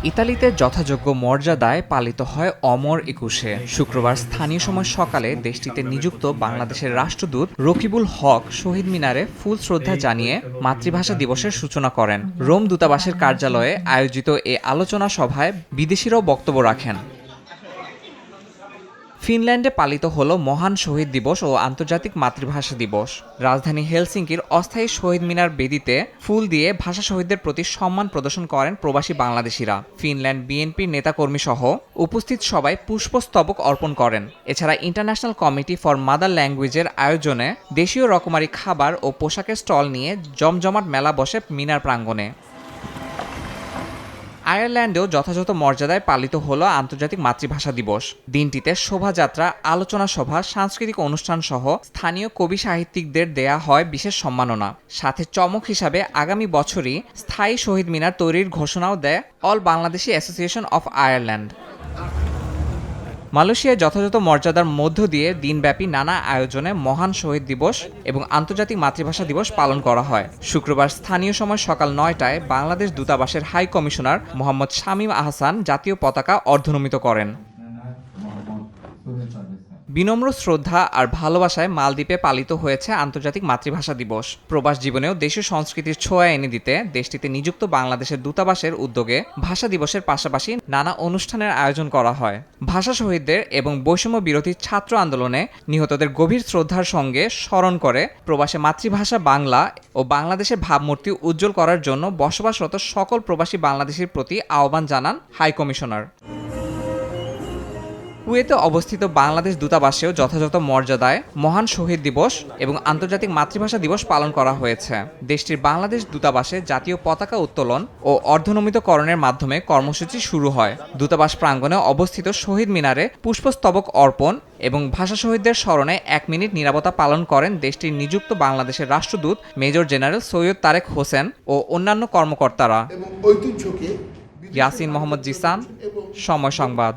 ইতালিতে যথাযোগ্য মর্যাদায় পালিত হয় অমর একুশে। শুক্রবার স্থানীয় সময় সকালে দেশটিতে নিযুক্ত বাংলাদেশের রাষ্ট্রদূত রকিবুল হক শহীদ মিনারে ফুল শ্রদ্ধা জানিয়ে মাতৃভাষা দিবসের সূচনা করেন। রোম দূতাবাসের কার্যালয়ে আয়োজিত এ আলোচনা সভায় বিদেশিরাও বক্তব্য রাখেন। ফিনল্যান্ডে পালিত হল মহান শহীদ দিবস ও আন্তর্জাতিক মাতৃভাষা দিবস। রাজধানী হেলসিঙ্কির অস্থায়ী শহীদ মিনার বেদিতে ফুল দিয়ে ভাষা শহীদদের প্রতি সম্মান প্রদর্শন করেন প্রবাসী বাংলাদেশিরা। ফিনল্যান্ড বিএনপির নেতাকর্মী সহ উপস্থিত সবাই পুষ্পস্তবক অর্পণ করেন। এছাড়া ইন্টারন্যাশনাল কমিটি ফর মাদার ল্যাঙ্গুয়েজের আয়োজনে দেশীয় রকমারি খাবার ও পোশাকের স্টল নিয়ে জমজমাট মেলা বসে মিনার প্রাঙ্গণে। আয়ারল্যান্ডেও যথাযথ মর্যাদায় পালিত হল আন্তর্জাতিক মাতৃভাষা দিবস। দিনটিতে শোভাযাত্রা, আলোচনা সভা, সাংস্কৃতিক অনুষ্ঠান সহ স্থানীয় কবি সাহিত্যিকদের দেয়া হয় বিশেষ সম্মাননা। সাথে চমক হিসাবে আগামী বছরই স্থায়ী শহীদ মিনার তৈরির ঘোষণাও দেয় all Bangladeshi association of Ireland. মালয়েশিয়ায় যথাযথ মর্যাদার মধ্য দিয়ে দিনব্যাপী নানা আয়োজনে মহান শহীদ দিবস এবং আন্তর্জাতিক মাতৃভাষা দিবস পালন করা হয়। শুক্রবার স্থানীয় সময় সকাল ৯টায় বাংলাদেশ দূতাবাসের হাই কমিশনার মোহাম্মদ শামীম আহসান জাতীয় পতাকা অর্ধনমিত করেন। বিনম্র শ্রদ্ধা আর ভালোবাসায় মালদ্বীপে পালিত হয়েছে আন্তর্জাতিক মাতৃভাষা দিবস। প্রবাস জীবনেও দেশীয় সংস্কৃতির ছোঁয়া এনে দিতে দেশটিতে নিযুক্ত বাংলাদেশের দূতাবাসের উদ্যোগে ভাষা দিবসের পাশাপাশি নানা অনুষ্ঠানের আয়োজন করা হয়। ভাষা শহীদদের এবং বৈষম্য বিরোধী ছাত্র আন্দোলনে নিহতদের গভীর শ্রদ্ধার সঙ্গে স্মরণ করে প্রবাসে মাতৃভাষা বাংলা ও বাংলাদেশের ভাবমূর্তি উজ্জ্বল করার জন্য বসবাসরত সকল প্রবাসী বাংলাদেশির প্রতি আহ্বান জানান হাই কমিশনার। কুয়েতে অবস্থিত বাংলাদেশ দূতাবাসেও যথাযথ মর্যাদায় মহান শহীদ দিবস এবং আন্তর্জাতিক মাতৃভাষা দিবস পালন করা হয়েছে। দেশটির বাংলাদেশ দূতাবাসে জাতীয় পতাকা উত্তোলন ও অর্ধনমিতকরণের মাধ্যমে কর্মসূচি শুরু হয়। দূতাবাস প্রাঙ্গণে অবস্থিত শহীদ মিনারে পুষ্পস্তবক অর্পণ এবং ভাষা শহীদদের স্মরণে ১ মিনিট নীরবতা পালন করেন দেশটির নিযুক্ত বাংলাদেশের রাষ্ট্রদূত মেজর জেনারেল সৈয়দ তারেক হোসেন ও অন্যান্য কর্মকর্তারা। ইয়াসিন মোহাম্মদ জিসান, সময় সংবাদ।